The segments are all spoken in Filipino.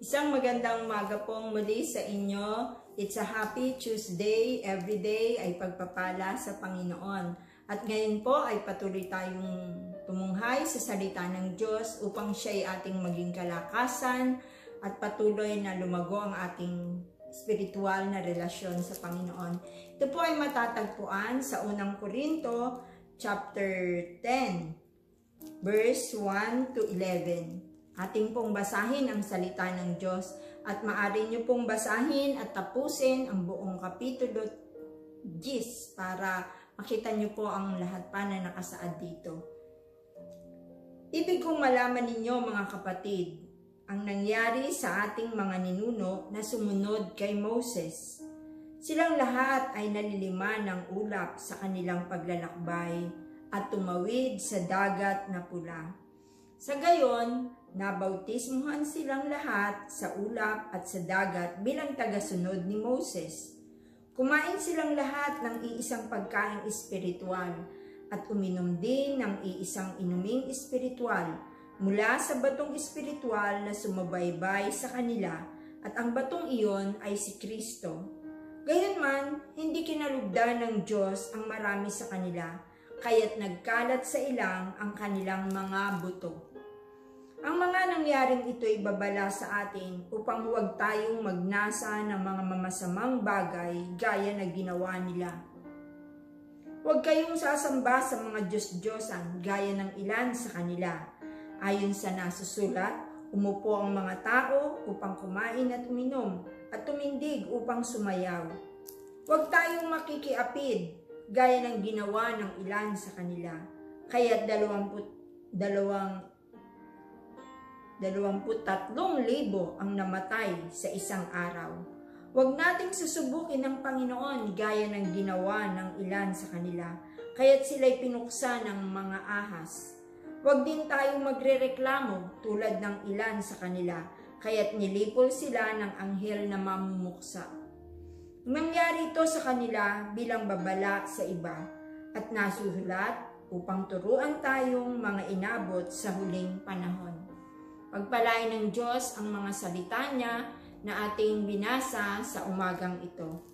Isang magandang umaga pong muli sa inyo. It's a happy Tuesday. Every day ay pagpapala sa Panginoon. At ngayon po ay patuloy tayong tumunghay sa salita ng Diyos upang siya ay ating maging kalakasan at patuloy na lumago ang ating spiritual na relasyon sa Panginoon. Ito po ay matatagpuan sa unang Korinto chapter 10 verse 1 to 11. Ating pong basahin ang salita ng Diyos at maaari nyo pong basahin at tapusin ang buong kapitulo 10 para makita nyo po ang lahat pa na nakasaad dito. Ibig kong malaman ninyo mga kapatid, ang nangyari sa ating mga ninuno na sumunod kay Moses. Silang lahat ay nalilima ng ulap sa kanilang paglalakbay at tumawid sa dagat na pula. Sa gayon, nabautismuhan silang lahat sa ulap at sa dagat bilang tagasunod ni Moses. Kumain silang lahat ng iisang pagkain espiritual at uminom din ng iisang inuming espiritual mula sa batong espiritual na sumabaybay sa kanila at ang batong iyon ay si Kristo. Gayunman, hindi kinalugdan ng Diyos ang marami sa kanila, kaya't nagkalat sa ilang ang kanilang mga buto. Ang mga nangyaring ito ay babala sa atin upang huwag tayong magnasa ng mga mamasamang bagay gaya na ginawa nila. Huwag kayong sasamba sa mga Diyos-Diyosan gaya ng ilan sa kanila. Ayon sa nasusulat, umupo ang mga tao upang kumain at uminom at tumindig upang sumayaw. Huwag tayong makikiapid gaya ng ginawa ng ilan sa kanila. Kaya't 23,000 ang namatay sa isang araw. Huwag nating susubukin ng Panginoon gaya ng ginawa ng ilan sa kanila, kaya't sila'y pinuksa ng mga ahas. Huwag din tayong magrereklamo tulad ng ilan sa kanila, kaya't nilipol sila ng anghel na mamumuksa. Nangyari ito sa kanila bilang babala sa iba, at nasusulat upang turuan tayong mga inabot sa huling panahon. Pagpalain ng Diyos ang mga salita niya na ating binasa sa umagang ito.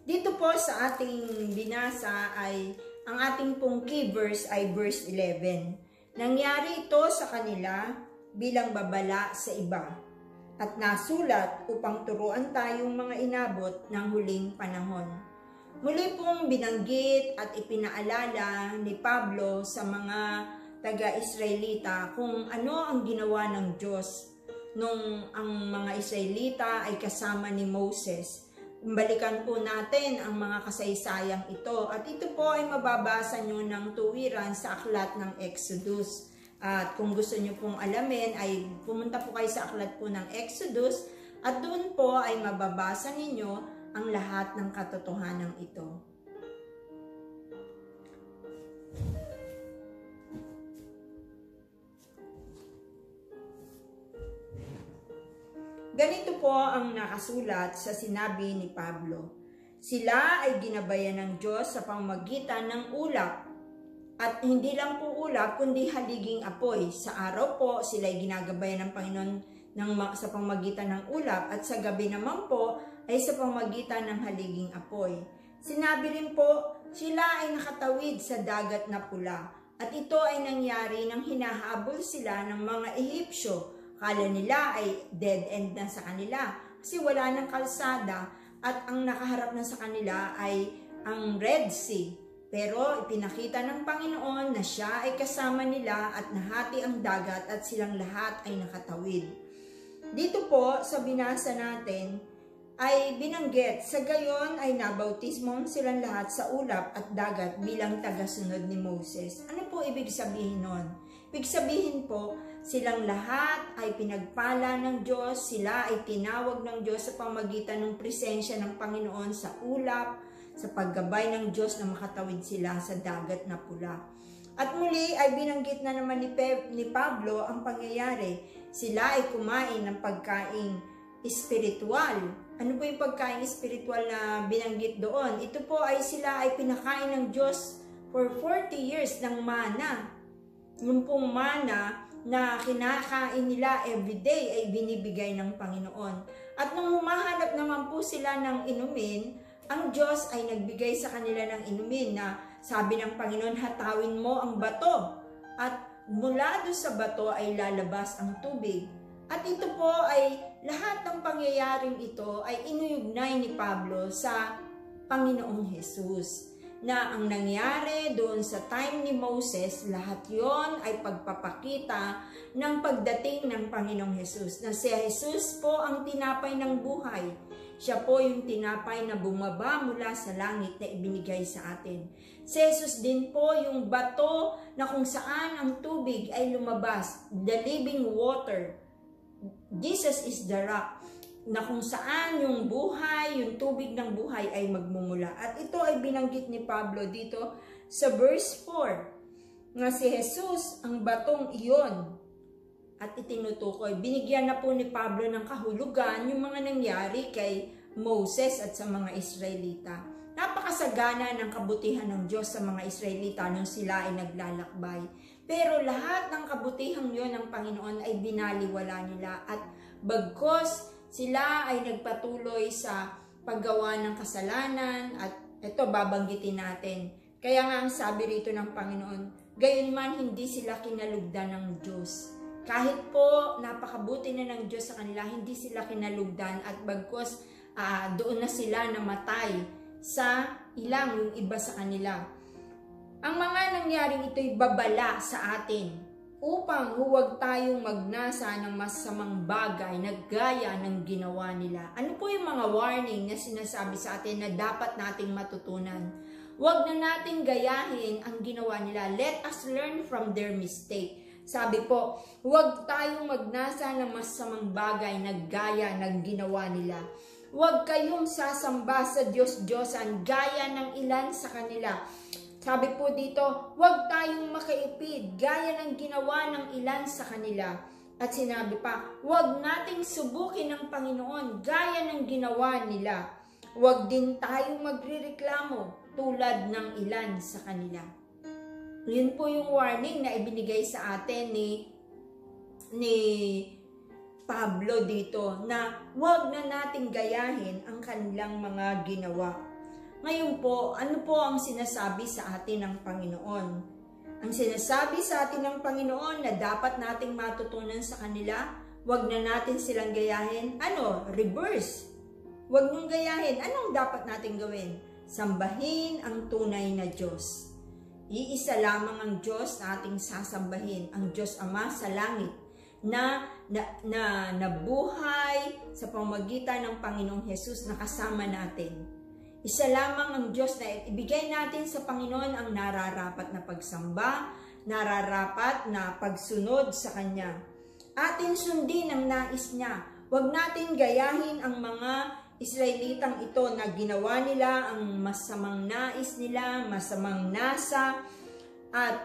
Dito po sa ating binasa ay ang ating pong key verse ay verse 11. Nangyari ito sa kanila bilang babala sa iba at nasulat upang turuan tayong mga inabot ng huling panahon. Muli pong binanggit at ipinaalala ni Pablo sa mga taga-Israelita kung ano ang ginawa ng Diyos nung ang mga Israelita ay kasama ni Moses. Balikan po natin ang mga kasaysayang ito at ito po ay mababasa nyo ng tuwiran sa aklat ng Exodus. At kung gusto nyo pong alamin ay pumunta po kayo sa aklat po ng Exodus at doon po ay mababasa ninyo ang lahat ng katotohanan ito. Ganito po ang nakasulat sa sinabi ni Pablo. Sila ay ginabayan ng Diyos sa pamamagitan ng ulap. At hindi lang po ulap, kundi haliging apoy. Sa araw po, sila ay ginagabayan ng Panginoon sa pamamagitan ng ulap. At sa gabi naman po, ay sa pamamagitan ng haliging apoy. Sinabi rin po, sila ay nakatawid sa dagat na pula. At ito ay nangyari nang hinahabol sila ng mga Ehipsyo. Kala nila ay dead end na sa kanila kasi wala ng kalsada at ang nakaharap na sa kanila ay ang Red Sea. Pero ipinakita ng Panginoon na siya ay kasama nila at nahati ang dagat at silang lahat ay nakatawid. Dito po sa binasa natin ay binanggit, sa gayon ay nabautismo silang lahat sa ulap at dagat bilang tagasunod ni Moses. Ano po ibig sabihin nun? Ibig sabihin po, silang lahat ay pinagpala ng Diyos, sila ay tinawag ng Diyos sa pamamagitan ng presensya ng Panginoon sa ulap, sa paggabay ng Diyos na makatawid sila sa dagat na pula. At muli ay binanggit na naman ni Pablo ang pangyayari. Sila ay kumain ng pagkaing espiritual. Ano po yung pagkain espiritual na binanggit doon? Ito po ay sila ay pinakain ng Diyos for 40 years ng mana. Yung pong mana na kinakain nila everyday ay binibigay ng Panginoon. At nung humahanap naman po sila ng inumin, ang Diyos ay nagbigay sa kanila ng inumin na sabi ng Panginoon, hatawin mo ang bato. At mula doon sa bato ay lalabas ang tubig. At ito po ay lahat ng pangyayaring ito ay inuugnay ni Pablo sa Panginoong Jesus. Na ang nangyari doon sa time ni Moses, lahat yon ay pagpapakita ng pagdating ng Panginoong Jesus. Na si Jesus po ang tinapay ng buhay. Siya po yung tinapay na bumaba mula sa langit na ibinigay sa atin. Si Jesus din po yung bato na kung saan ang tubig ay lumabas, the living water. Jesus is the rock, na kung saan yung buhay, yung tubig ng buhay ay magmumula. At ito ay binanggit ni Pablo dito sa verse 4, nga si Jesus ang batong iyon. At itinutukoy, binigyan na po ni Pablo ng kahulugan yung mga nangyari kay Moses at sa mga Israelita. Napakasagana ng kabutihan ng Diyos sa mga Israelita nung sila ay naglalakbay. Pero lahat ng kabutihan yon ng Panginoon ay binaliwala nila. At bagkos sila ay nagpatuloy sa paggawa ng kasalanan. At ito babanggitin natin. Kaya nga ang sabi rito ng Panginoon, gayunman hindi sila kinalugdan ng Diyos. Kahit po napakabuti na ng Diyos sa kanila, hindi sila kinalugdan at bagkos doon na sila namatay sa ilang yung iba sa kanila. Ang mga nangyaring ito'y babala sa atin upang huwag tayong magnasa ng masamang bagay na gaya ng ginawa nila. Ano po yung mga warning na sinasabi sa atin na dapat nating matutunan? Huwag na nating gayahin ang ginawa nila. Let us learn from their mistake. Sabi po, huwag tayong magnasa ng masamang bagay na gaya ng ginawa nila. Huwag kayong sasamba sa Diyos-Diyosan gaya ng ilan sa kanila. Sabi po dito, huwag tayong makaipid gaya ng ginawa ng ilan sa kanila. At sinabi pa, huwag nating subukin ng Panginoon gaya ng ginawa nila. Huwag din tayong magrereklamo tulad ng ilan sa kanila. Yun po yung warning na ibinigay sa atin ni Pablo dito na huwag na nating gayahin ang kanilang mga ginawa. Ngayon po, ano po ang sinasabi sa atin ng Panginoon? Ang sinasabi sa atin ng Panginoon na dapat nating matutunan sa kanila, huwag na natin silang gayahin. Ano? Reverse. Huwag niyong gayahin. Anong dapat nating gawin? Sambahin ang tunay na Diyos. Iisa lamang ang Diyos na ating sasambahin, ang Diyos Ama sa langit, na nabuhay sa pamamagitan ng Panginoong Hesus na kasama natin. Isa lamang ang Diyos na ibigay natin sa Panginoon ang nararapat na pagsamba, nararapat na pagsunod sa Kanya. Atin sundin ang nais niya. Huwag natin gayahin ang mga Israelitang ito na ginawa nila ang masamang nais nila, masamang nasa, at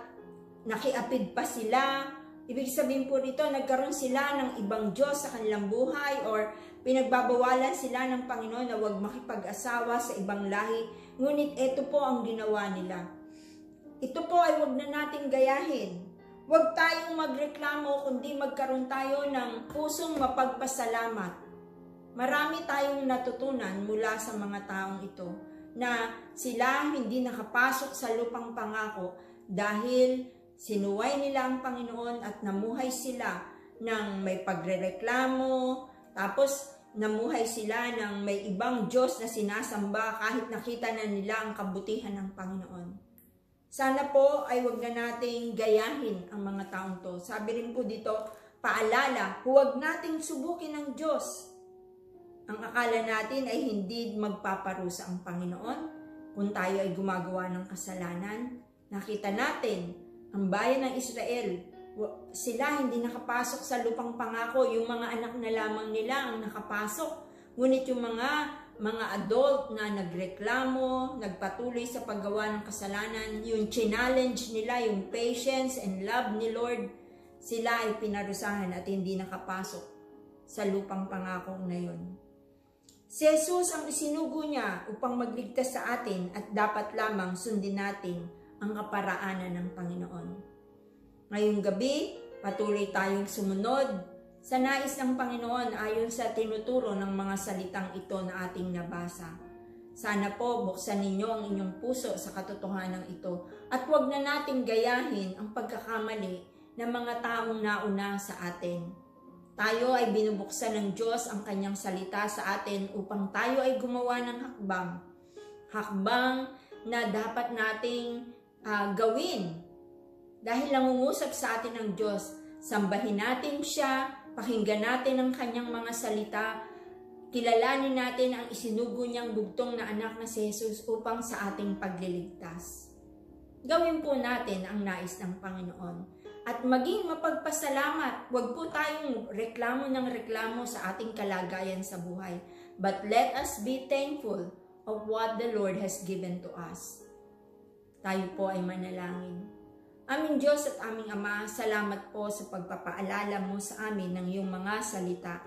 nakiapid pa sila. Ibig sabihin po rito, nagkaroon sila ng ibang Diyos sa kanilang buhay or pinagbabawalan sila ng Panginoon na huwag makipag-asawa sa ibang lahi. Ngunit ito po ang ginawa nila. Ito po ay huwag na natin gayahin. Huwag tayong magreklamo kundi magkaroon tayo ng pusong mapagpasalamat. Marami tayong natutunan mula sa mga taong ito na sila hindi nakapasok sa lupang pangako dahil sinuway nila ang Panginoon at namuhay sila ng may pagrereklamo, tapos namuhay sila ng may ibang Diyos na sinasamba kahit nakita na nila ang kabutihan ng Panginoon. Sana po ay huwag na nating gayahin ang mga taong to. Sabi rin po dito, paalala, huwag nating subukin ang Diyos. Ang akala natin ay hindi magpaparusa ang Panginoon kung tayo ay gumagawa ng kasalanan. Nakita natin, ang bayan ng Israel, sila hindi nakapasok sa lupang pangako. Yung mga anak na lamang nila ang nakapasok. Ngunit yung mga adult na nagreklamo, nagpatuloy sa paggawa ng kasalanan, yung challenge nila, yung patience and love ni Lord, sila ay pinarusahan at hindi nakapasok sa lupang pangako na yun. Si Jesus ang isinugo niya upang magligtas sa atin at dapat lamang sundin natin ang kaparaanan ng Panginoon. Ngayong gabi, Patuloy tayong sumunod sa nais ng Panginoon ayon sa tinuturo ng mga salitang ito na ating nabasa. Sana po buksan ninyo ang inyong puso sa katotohanan ito at huwag na nating gayahin ang pagkakamali ng mga taong nauna sa atin. Tayo ay binubuksan ng Diyos ang kanyang salita sa atin upang tayo ay gumawa ng hakbang. Hakbang na dapat nating gawin. Dahil nangungusap sa atin ng Diyos, sambahin natin siya, pakinggan natin ang kanyang mga salita, kilalanin natin ang isinugo niyang bugtong na anak na si Jesus upang sa ating pagliligtas. Gawin po natin ang nais ng Panginoon at maging mapagpasalamat. Huwag po tayong reklamo ng reklamo sa ating kalagayan sa buhay. But let us be thankful of what the Lord has given to us. Tayo po ay manalangin. Aming Diyos at aming Ama, salamat po sa pagpapaalala mo sa amin ng iyong mga salita.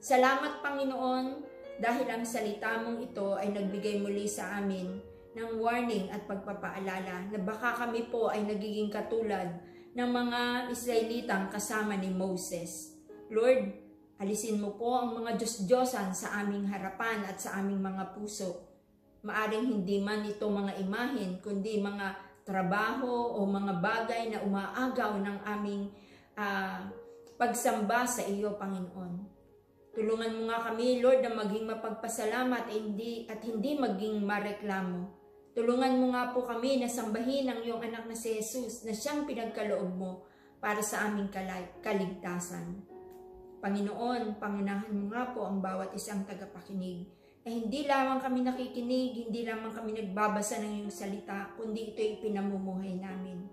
Salamat Panginoon dahil ang salita mong ito ay nagbigay muli sa amin ng warning at pagpapaalala na baka kami po ay nagiging katulad ng mga Israelitang kasama ni Moses. Lord, alisin mo po ang mga Diyos-Diyosan sa aming harapan at sa aming mga puso. Maaring hindi man ito mga imahen, kundi mga trabaho o mga bagay na umaagaw ng aming pagsamba sa iyo, Panginoon. Tulungan mo nga kami, Lord, na maging mapagpasalamat at hindi maging mareklamo. Tulungan mo nga po kami na sambahin ang iyong anak na si Jesus na siyang pinagkaloob mo para sa aming kaligtasan. Panginoon, pangunahan mo nga po ang bawat isang tagapakinig. Hindi lamang kami nakikinig, hindi lamang kami nagbabasa ng iyong salita, kundi ito'y pinamumuhay namin.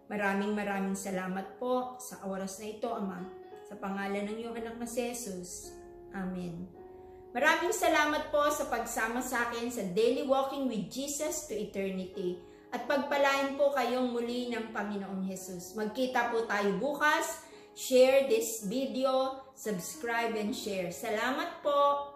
Maraming salamat po sa oras na ito, Ama, sa pangalan ng iyong anak na si Jesus. Amen. Maraming salamat po sa pagsama sa akin sa Daily Walking with Jesus to Eternity. At pagpalain po kayong muli ng Panginoong Jesus. Magkita po tayo bukas. Share this video, subscribe and share. Salamat po!